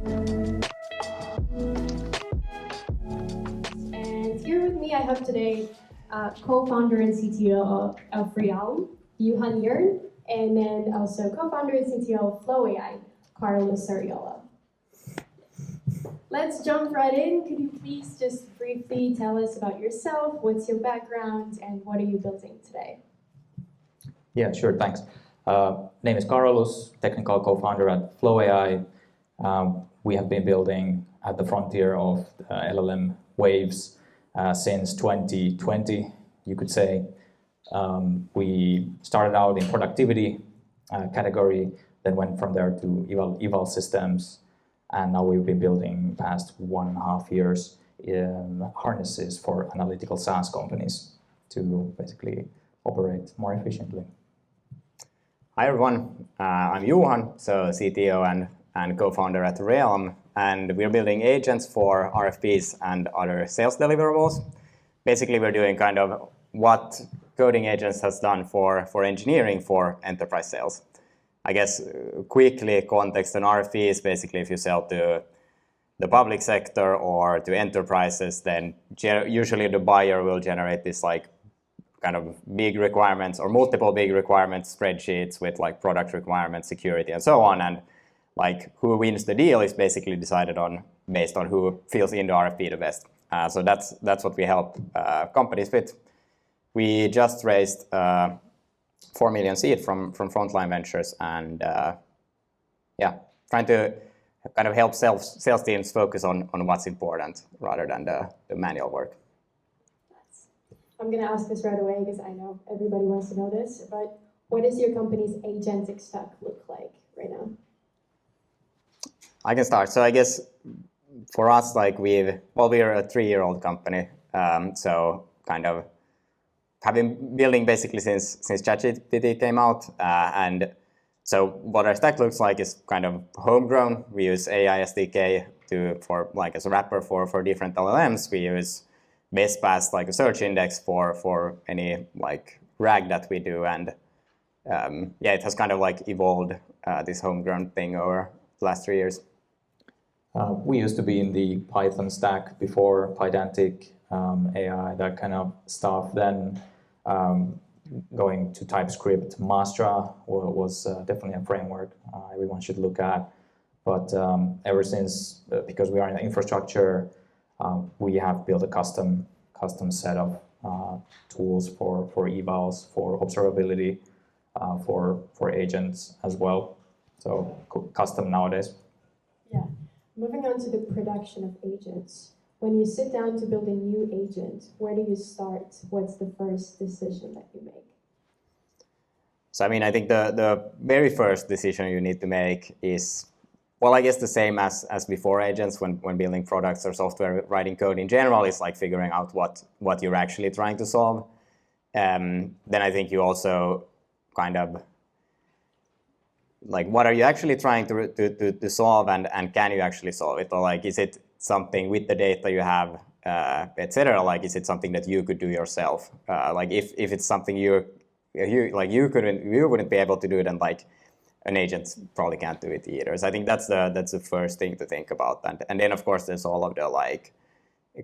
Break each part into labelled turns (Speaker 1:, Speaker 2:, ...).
Speaker 1: And here with me I have today co-founder and CTO of Realm, Johan Jern, and then also co-founder and CTO of Flow AI, Karolus Sariola. Let's jump right in. Could you please just briefly tell us about yourself, what's your background, and what are you building today?
Speaker 2: Yeah, sure, thanks. Name is Karolus, technical co-founder at Flow AI. We have been building at the frontier of LLM waves since 2020, you could say. We started out in productivity category, then went from there to eval systems, and now we've been building past 1.5 years in harnesses for analytical SaaS companies to basically operate more efficiently.
Speaker 3: Hi everyone, I'm Johan, so CTO and co-founder at Realm, and we're building agents for RFPs and other sales deliverables. Basically, we're doing kind of what coding agents has done for engineering for enterprise sales. I guess quickly, context on RFP is basically if you sell to the public sector or to enterprises, then usually the buyer will generate this like kind of big requirements or multiple big requirements spreadsheets with like product requirements, security, and so on. And like who wins the deal is basically decided on based on who fills in the RFP the best. So that's what we help companies with. We just raised 4 million seed from Frontline Ventures, and trying to kind of help sales teams focus on what's important rather than the manual work.
Speaker 1: I'm going to ask this right away because I know everybody wants to know this, but what does your company's agentic stack look like right now?
Speaker 3: I can start. So I guess for us, like we're a 3-year-old company, so kind of have been building basically since ChatGPT came out, and so what our stack looks like is kind of homegrown. We use AI SDK for like as a wrapper for different LLMs. We use BestPass like a search index for any like RAG that we do, and it has kind of like evolved this homegrown thing over the last 3 years.
Speaker 2: We used to be in the Python stack before Pydantic, AI, that kind of stuff. Then going to TypeScript, Mastra was definitely a framework everyone should look at. But ever since, because we are in the infrastructure, we have built a custom set of tools for evals, for observability, for agents as well. So custom nowadays.
Speaker 1: Yeah. Moving on to the production of agents. When you sit down to build a new agent, where do you start? What's the first decision that you make?
Speaker 3: So I mean, I think the very first decision you need to make is, well, I guess the same as before agents when building products or software, writing code in general is like figuring out what you're actually trying to solve. Then I think you also kind of like what are you actually trying to solve, and can you actually solve it, or like is it something with the data you have, etc. Like is it something that you could do yourself? Like if it's something you wouldn't be able to do, then like an agent probably can't do it either. So I think that's the first thing to think about, and then of course there's all of the like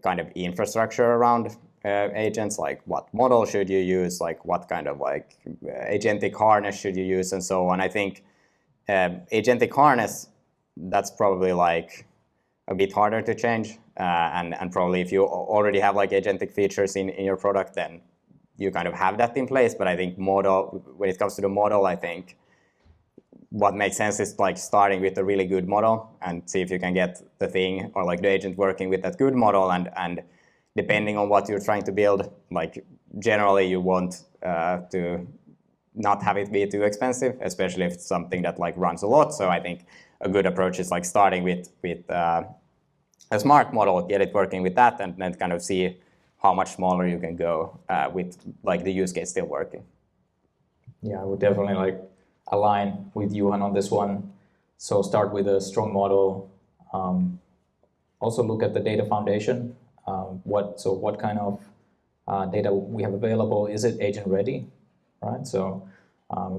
Speaker 3: kind of infrastructure around agents, like what model should you use, like what kind of like agentic harness should you use, and so on. I think agentic harness, that's probably like a bit harder to change, and probably if you already have like agentic features in your product, then you kind of have that in place. But I think model, when it comes to the model, I think what makes sense is like starting with a really good model and see if you can get the thing or like the agent working with that good model, and depending on what you're trying to build, like generally you want to not have it be too expensive, especially if it's something that like runs a lot. So I think a good approach is like starting with a smart model, get it working with that, and then kind of see how much smaller you can go with like the use case still working.
Speaker 2: Yeah, I would definitely like align with Johan on this one. So start with a strong model. Also look at the data foundation. What kind of data we have available? Is it agent ready? Right. So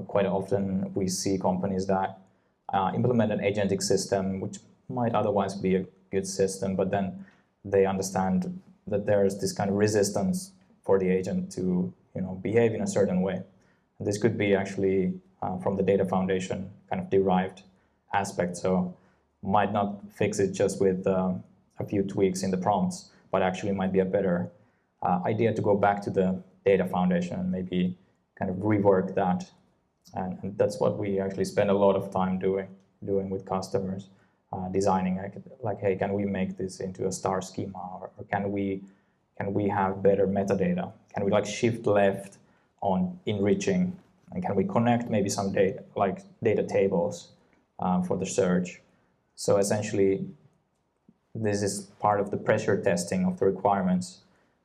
Speaker 2: quite often we see companies that implement an agentic system which might otherwise be a good system, but then they understand that there's this kind of resistance for the agent to behave in a certain way. And this could be actually from the data foundation kind of derived aspect. So might not fix it just with a few tweaks in the prompts, but actually might be a better idea to go back to the data foundation and maybe kind of rework that. And that's what we actually spend a lot of time doing with customers, designing like, hey, can we make this into a star schema, or can we have better metadata? Can we like shift left on enriching, and can we connect maybe some data, like data tables for the search? So essentially, this is part of the pressure testing of the requirements.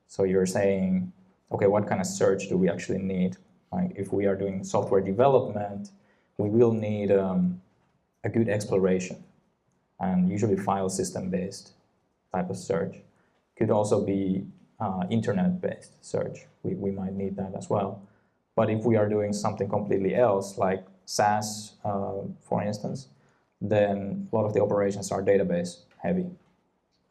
Speaker 2: So you're saying, okay, what kind of search do we actually need? Like if we are doing software development, we will need a good exploration, and usually file system based type of search. Could also be internet based search. We might need that as well. But if we are doing something completely else, like SaaS, for instance, then a lot of the operations are database heavy,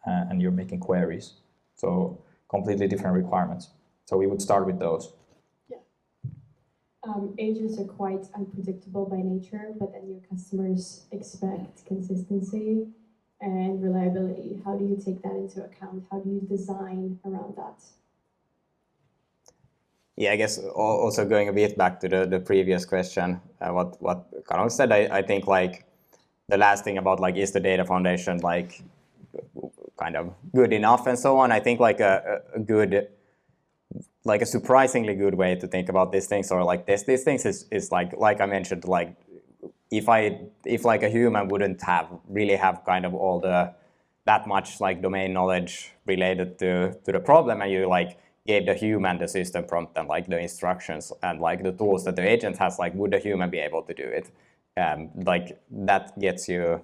Speaker 2: and you're making queries. So completely different requirements. So we would start with those.
Speaker 1: Agents are quite unpredictable by nature, but then your customers expect consistency and reliability. How do you take that into account? How do you design around that?
Speaker 3: Yeah, I guess also going a bit back to the previous question, what Karolus said, I think like the last thing about like, is the data foundation like kind of good enough and so on. I think like a surprisingly good way to think about these things or like test these things is like I mentioned, like if like a human wouldn't really have kind of all that much like domain knowledge related to the problem, and you like gave the human the system prompt and like the instructions and like the tools that the agent has, like would the human be able to do it? Like that gets you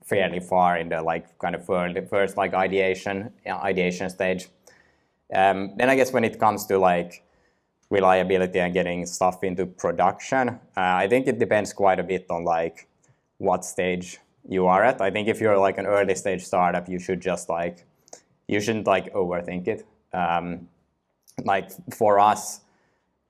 Speaker 3: fairly far in the like kind of first like ideation stage. Then I guess when it comes to like reliability and getting stuff into production, I think it depends quite a bit on like what stage you are at. I think if you're like an early stage startup, you shouldn't like overthink it. Like for us,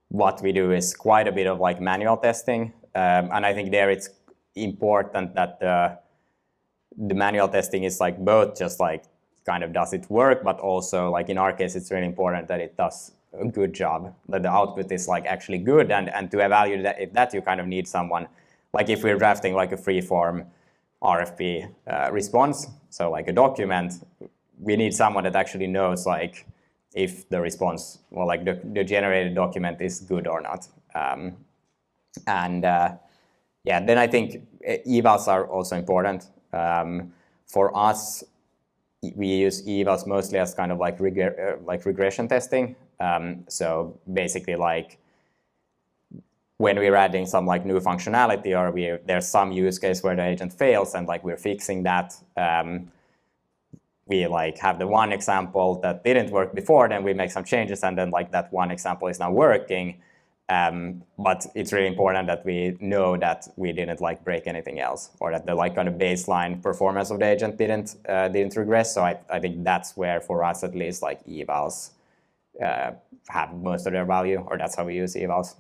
Speaker 3: what we do is quite a bit of like manual testing, and I think there it's important that the manual testing is like both just like kind of does it work, but also like in our case it's really important that it does a good job, that the output is like actually good, and to evaluate that you kind of need someone, like if we're drafting like a free-form RFP response, so like a document, we need someone that actually knows like if the response or like the generated document is good or not. Yeah, then I think evals are also important. For us, we use evals mostly as kind of like regression testing. So basically, like when we're adding some like new functionality, or there's some use case where the agent fails, and like we're fixing that. We like have the one example that didn't work before, then we make some changes, and then like that one example is now working. But it's really important that we know that we didn't like break anything else, or that the like kind of baseline performance of the agent didn't regress. So I think that's where for us at least like evals have most of their value, or that's how we use evals.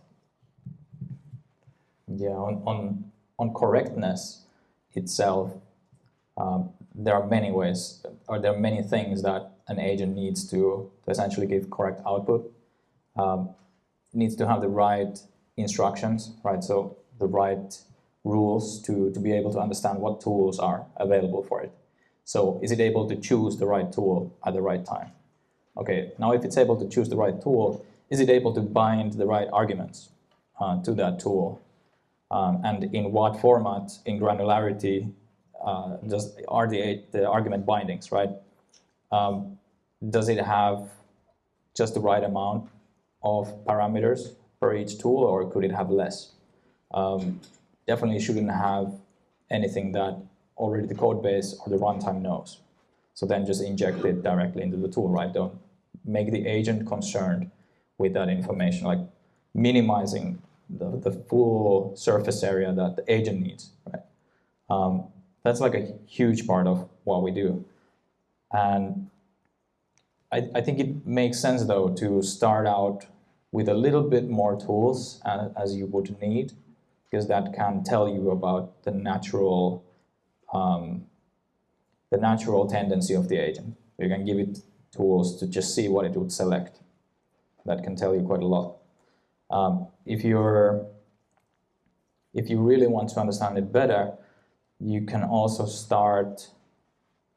Speaker 2: Yeah, on correctness itself, there are many ways, or there are many things that an agent needs to essentially give correct output. Needs to have the right instructions, right? So the right rules to be able to understand what tools are available for it. So is it able to choose the right tool at the right time? Okay, now if it's able to choose the right tool, is it able to bind the right arguments to that tool? And in what format, in granularity, are the argument bindings, right? Does it have just the right amount of parameters per each tool, or could it have less? Definitely shouldn't have anything that already the code base or the runtime knows. So then just inject it directly into the tool, right? Don't make the agent concerned with that information, like minimizing the full surface area that the agent needs, right? That's like a huge part of what we do. And I think it makes sense, though, to start out with a little bit more tools as you would need, because that can tell you about the natural tendency of the agent. You can give it tools to just see what it would select. That can tell you quite a lot. If you really want to understand it better, you can also start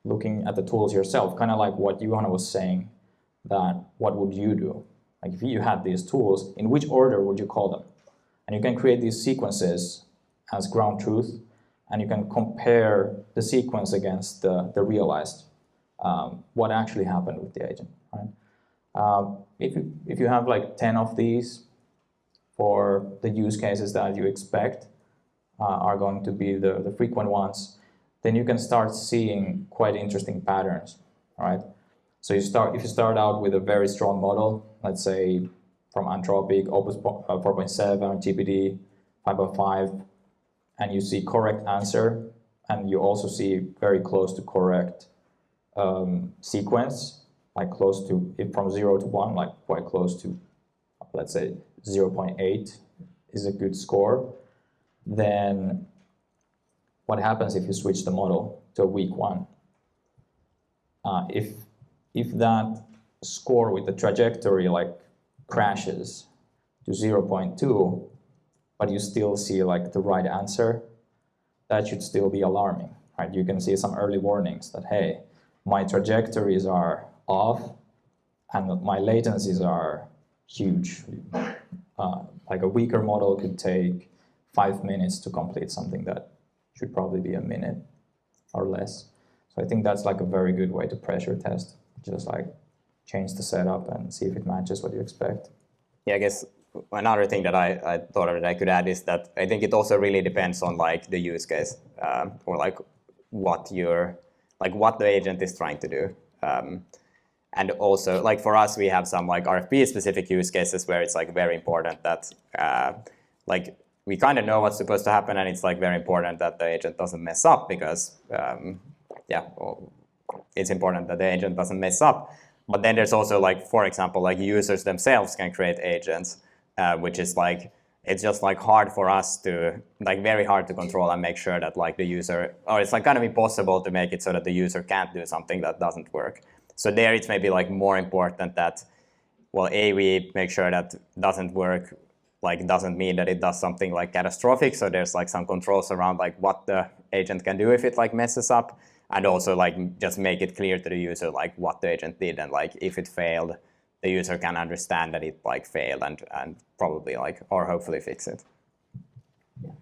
Speaker 2: looking at the tools yourself, kind of like what Johan was saying, that what would you do? Like if you had these tools, in which order would you call them? And you can create these sequences as ground truth, and you can compare the sequence against the realized, what actually happened with the agent, right? If you have like 10 of these for the use cases that you expect are going to be the frequent ones, then you can start seeing quite interesting patterns, right? So if you start out with a very strong model, let's say from Anthropic, Opus 4.7, GPT 5.5, and you see correct answer, and you also see very close to correct sequence, like close to, if from 0 to 1, like quite close to, let's say 0.8 is a good score, then what happens if you switch the model to a weak one? If that score with the trajectory like crashes to 0.2, but you still see like the right answer, that should still be alarming, right? You can see some early warnings that, hey, my trajectories are off and my latencies are huge. Like a weaker model could take 5 minutes to complete something that should probably be a minute or less. So I think that's like a very good way to pressure test. Just like change the setup and see if it matches what you expect.
Speaker 3: Yeah, I guess another thing that I thought of that I could add is that I think it also really depends on like the use case or like what the agent is trying to do. And also, like for us, we have some like RFP-specific use cases where it's like very important that like we kind of know what's supposed to happen, and it's like very important that the agent doesn't mess up because it's important that the agent doesn't mess up. But then there's also like, for example, like users themselves can create agents, which is like, it's just like hard for us to, like very hard to control and make sure that like the user, or it's like kind of impossible to make it so that the user can't do something that doesn't work. So there it's maybe like more important that, well, we make sure that doesn't work, like doesn't mean that it does something like catastrophic. So there's like some controls around like what the agent can do if it like messes up. And also like just make it clear to the user like what the agent did, and like if it failed, the user can understand that it like failed and probably like, or hopefully fix it.
Speaker 1: Yeah.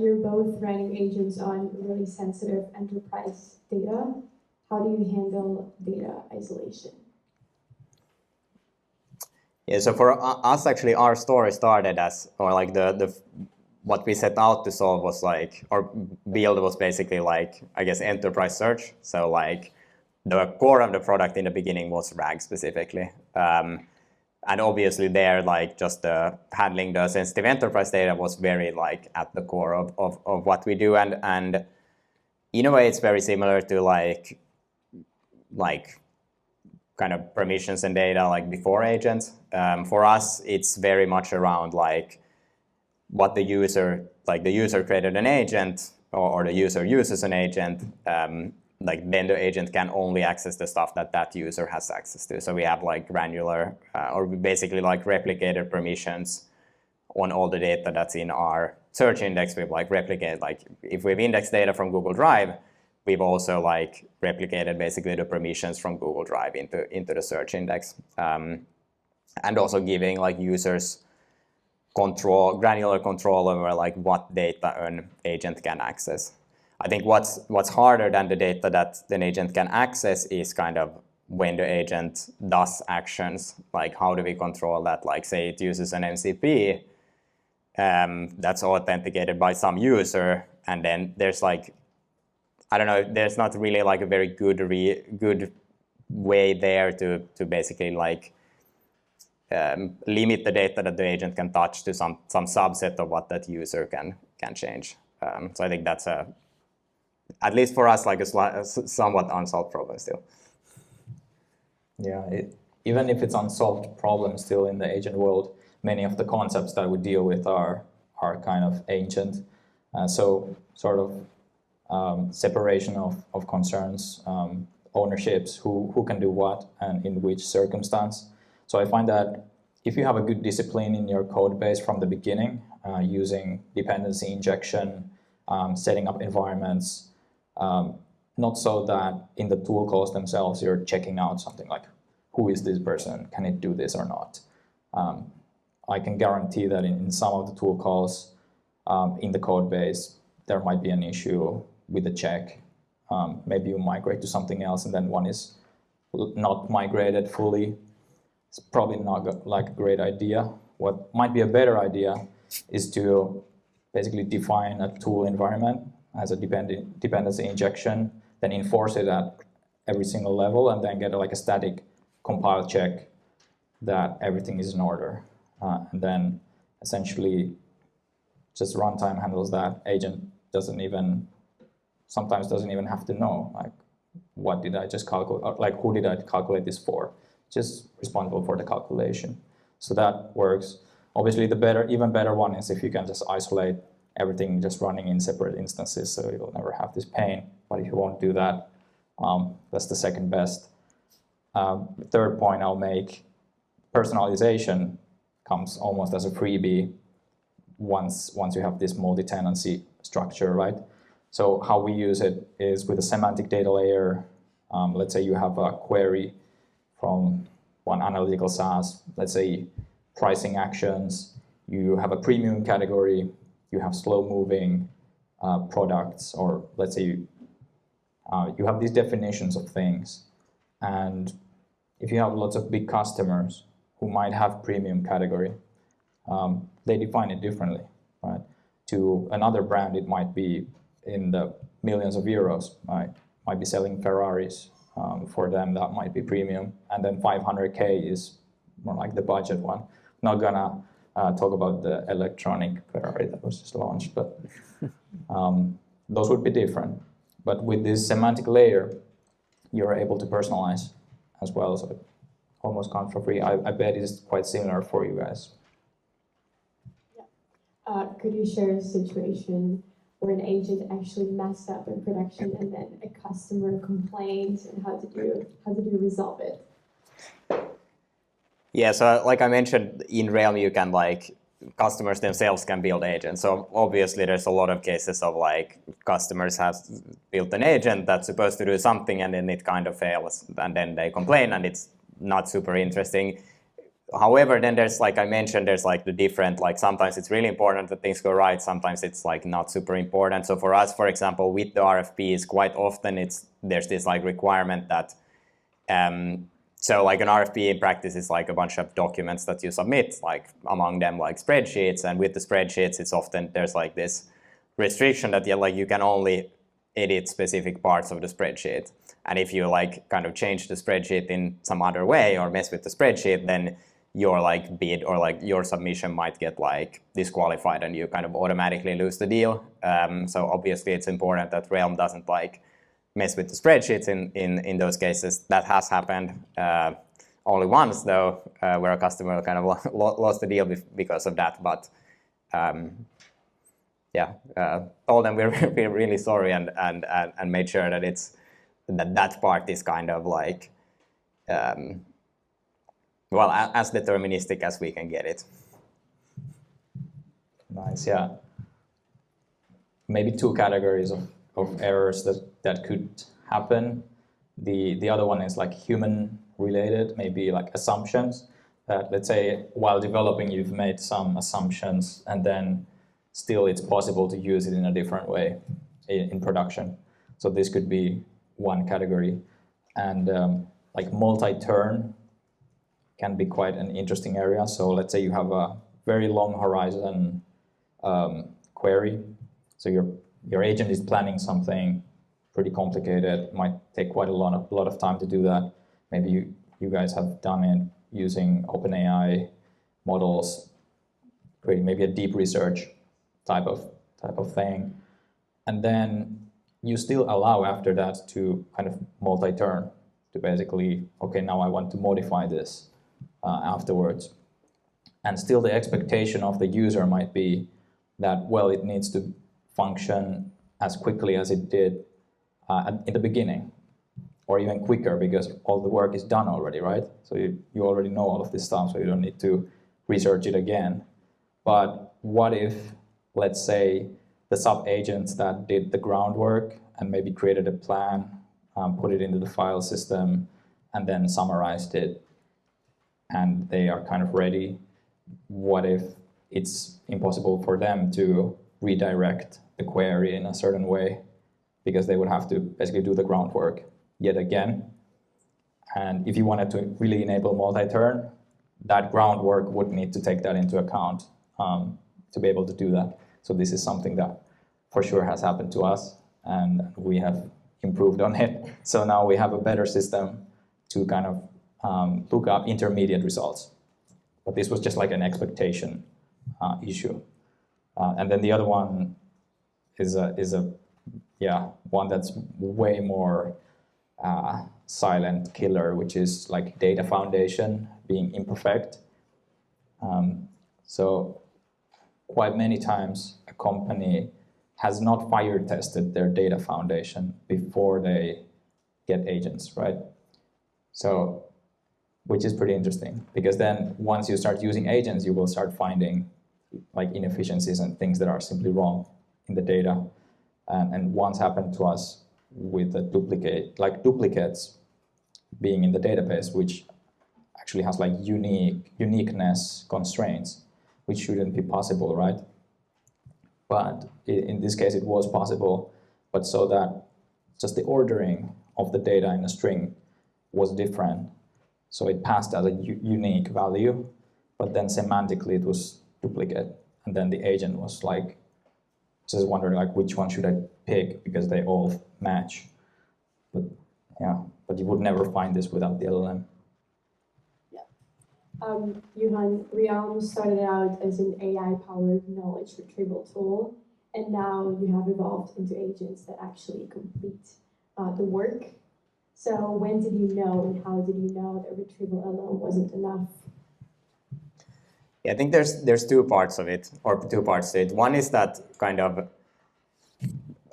Speaker 1: You're both writing agents on really sensitive enterprise data. How do you handle data isolation?
Speaker 3: Yeah, so for us actually our story started as, or like the what we set out to solve was like, or build was basically like, I guess, enterprise search. So like the core of the product in the beginning was RAG specifically. And obviously there, like just handling the sensitive enterprise data was very like at the core of what we do. And in a way it's very similar to like kind of permissions and data like before agents. For us, it's very much around like, what the user created an agent or the user uses an agent, like then the agent can only access the stuff that user has access to. So we have like granular or basically like replicated permissions on all the data that's in our search index. We've like replicated, like if we've indexed data from Google Drive, we've also like replicated basically the permissions from Google Drive into the search index. And also giving like users granular control over like what data an agent can access. I think what's harder than the data that an agent can access is kind of when the agent does actions, like how do we control that? Like say it uses an MCP that's authenticated by some user, and then there's like, I don't know, there's not really like a very good way there to basically like limit the data that the agent can touch to some subset of what that user can change. So I think that's at least for us, like a somewhat unsolved problem still.
Speaker 2: Yeah, even if it's unsolved problem still in the agent world, many of the concepts that we deal with are kind of ancient. So sort of separation of concerns, ownerships, who can do what and in which circumstance. So I find that if you have a good discipline in your code base from the beginning, using dependency injection, setting up environments, not so that in the tool calls themselves you're checking out something like, who is this person? Can it do this or not? I can guarantee that in some of the tool calls in the code base, there might be an issue with the check. Maybe you migrate to something else and then one is not migrated fully. It's probably not like a great idea. What might be a better idea is to basically define a tool environment as a dependency injection, then enforce it at every single level, and then get like a static compile check that everything is in order. And then essentially just runtime handles that. Agent sometimes doesn't even have to know, like, what did I just calculate, like who did I calculate this for? Just responsible for the calculation. So that works. Obviously the even better one is if you can just isolate everything just running in separate instances, so you'll never have this pain. But if you won't do that, that's the second best. Third point I'll make, personalization comes almost as a freebie once you have this multi-tenancy structure, right? So how we use it is with a semantic data layer. Let's say you have a query from one analytical SaaS, let's say pricing actions, you have a premium category, you have slow-moving products, or let's say you have these definitions of things. And if you have lots of big customers who might have premium category, they define it differently, right? To another brand, it might be in the millions of euros, right? Might be selling Ferraris. For them, that might be premium. And then 500K is more like the budget one. Not gonna talk about the electronic Ferrari that was just launched, but those would be different. But with this semantic layer, you're able to personalize as well, so it almost comes for free. I bet it's quite similar for you guys.
Speaker 1: Yeah. Could you share a situation where an agent actually messed up in production and then a customer complained, and how did you resolve it?
Speaker 3: Yeah, so like I mentioned, in Realm you can customers themselves can build agents. So obviously there's a lot of cases of customers have built an agent that's supposed to do something and then it kind of fails and then they complain and it's not super interesting. However, then there's, like I mentioned, there's the different, sometimes it's really important that things go right, sometimes it's not super important. So for us, for example, with the RFPs, quite often there's this requirement that, so an RFP in practice is a bunch of documents that you submit, among them spreadsheets, and with the spreadsheets, it's often, there's this restriction that you can only edit specific parts of the spreadsheet. And if you kind of change the spreadsheet in some other way or mess with the spreadsheet, then your bid or your submission might get disqualified and you kind of automatically lose the deal. So obviously it's important that Realm doesn't mess with the spreadsheets in those cases. That has happened only once though, where a customer kind of lost the deal because of that. But told them we're really sorry and made sure that that part is kind of well, as deterministic as we can get it.
Speaker 2: Nice, yeah. Maybe two categories of errors that could happen. The other one is human related, maybe assumptions that, let's say, while developing you've made some assumptions and then still it's possible to use it in a different way in production. So this could be one category. And multi-turn can be quite an interesting area. So let's say you have a very long horizon query. So your agent is planning something pretty complicated. It might take quite a lot of time to do that. Maybe you guys have done it using OpenAI models, creating maybe a deep research type of thing. And then you still allow after that to kind of multi-turn, to basically, okay, now I want to modify this afterwards. And still the expectation of the user might be that, well, it needs to function as quickly as it did in the beginning, or even quicker, because all the work is done already, right? So you already know all of this stuff, so you don't need to research it again. But what if, let's say, the sub-agents that did the groundwork and maybe created a plan, put it into the file system, and then summarized it, and they are kind of ready, what if it's impossible for them to redirect the query in a certain way, because they would have to basically do the groundwork yet again? And if you wanted to really enable multi-turn, that groundwork would need to take that into account to be able to do that. So this is something that for sure has happened to us, and we have improved on it. So now we have a better system to kind of look up intermediate results. But this was just like an expectation issue. And then the other one is one that's way more silent killer, which is like data foundation being imperfect. So quite many times a company has not fire tested their data foundation before they get agents, right? So, which is pretty interesting, because then once you start using agents, you will start finding like inefficiencies and things that are simply wrong in the data. And once happened to us with the duplicates being in the database, which actually has like uniqueness constraints, which shouldn't be possible, right? But in this case, it was possible, but so that just the ordering of the data in a string was different. So it passed as a unique value, but then semantically it was duplicate. And then the agent was like, just wondering like, which one should I pick, because they all match. But yeah, but you would never find this without the LLM.
Speaker 1: Johan, Realm started out as an AI-powered knowledge retrieval tool, and now you have evolved into agents that actually complete the work. So when did you know, and how did you know that retrieval alone wasn't enough?
Speaker 3: Yeah, I think there's two parts of it, or two parts to it. One is that kind of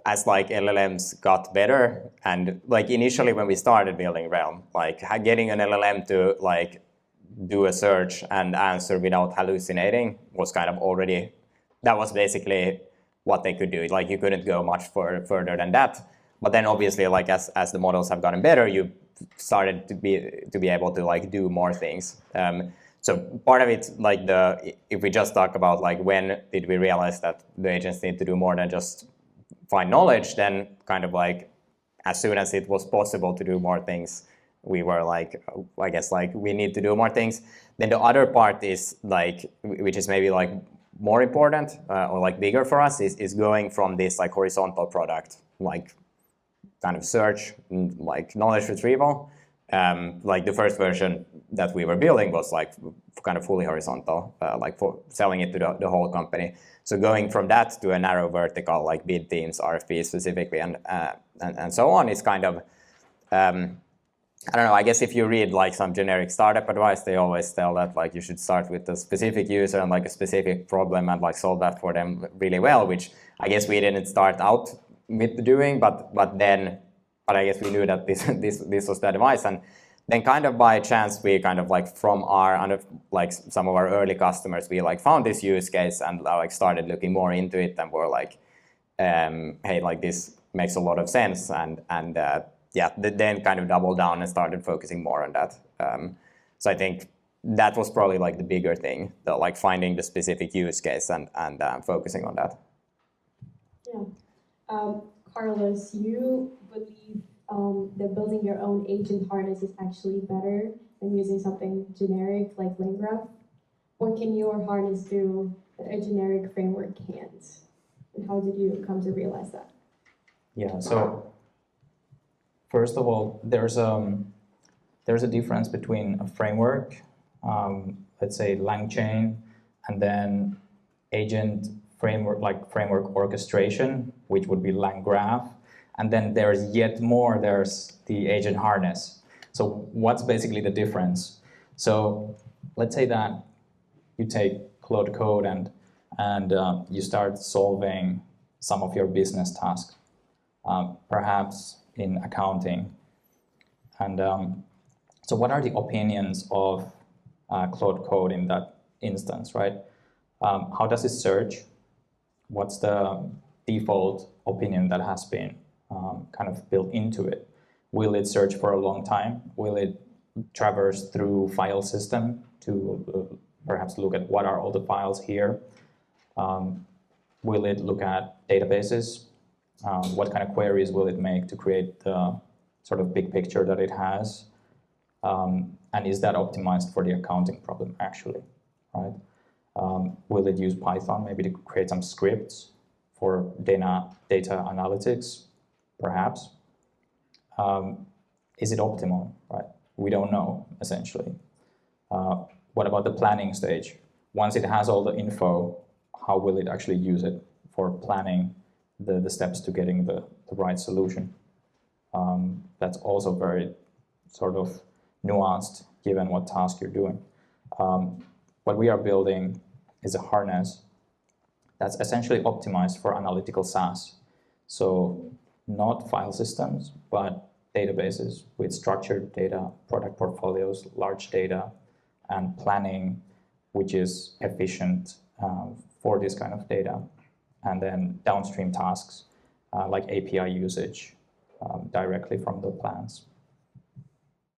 Speaker 3: as like LLMs got better, and like initially when we started building Realm, like getting an LLM to like do a search and answer without hallucinating was kind of already, that was basically what they could do. Like you couldn't go much further than that. But then obviously, like as the models have gotten better, you started to be able to like do more things. So part of it, like if we just talk about like when did we realize that the agents need to do more than just find knowledge, then kind of like as soon as it was possible to do more things, we were like, I guess like we need to do more things. Then the other part is like, which is maybe like more important or like bigger for us, is going from this like horizontal product, like kind of search, like knowledge retrieval. Like the first version that we were building was like kind of fully horizontal, like for selling it to the whole company. So going from that to a narrow vertical, like bid teams, RFPs specifically, and so on is kind of, I don't know, I guess if you read like some generic startup advice, they always tell that like you should start with a specific user and like a specific problem and like solve that for them really well, which I guess we didn't start out with doing, but I guess we knew that this was the advice. And then kind of by chance, we kind of like from like some of our early customers, we like found this use case and like started looking more into it, and were like, hey, like this makes a lot of sense. And yeah, then kind of doubled down and started focusing more on that. So I think that was probably like the bigger thing, like finding the specific use case and focusing on that.
Speaker 1: Yeah. Karolus, you believe that building your own agent harness is actually better than using something generic like LangGraph? What can your harness do that a generic framework can't? And how did you come to realize that?
Speaker 2: Yeah, so first of all, there's a difference between a framework, let's say LangChain, and then agent framework, like framework orchestration, which would be LangGraph. And then there's yet more, there's the agent harness. So what's basically the difference? So let's say that you take Claude Code and you start solving some of your business tasks, perhaps in accounting. And so what are the opinions of Claude Code in that instance, right? How does it search? What's the default opinion that has been kind of built into it? Will it search for a long time? Will it traverse through file system to perhaps look at what are all the files here? Will it look at databases? What kind of queries will it make to create the sort of big picture that it has? And is that optimized for the accounting problem actually, right? Will it use Python maybe to create some scripts for data analytics, perhaps? Is it optimal, right? We don't know, essentially. What about the planning stage? Once it has all the info, how will it actually use it for planning the steps to getting the right solution? That's also very sort of nuanced given what task you're doing. What we are building is a harness that's essentially optimized for analytical SaaS. So not file systems, but databases with structured data, product portfolios, large data, and planning, which is efficient for this kind of data. And then downstream tasks like API usage directly from the plans.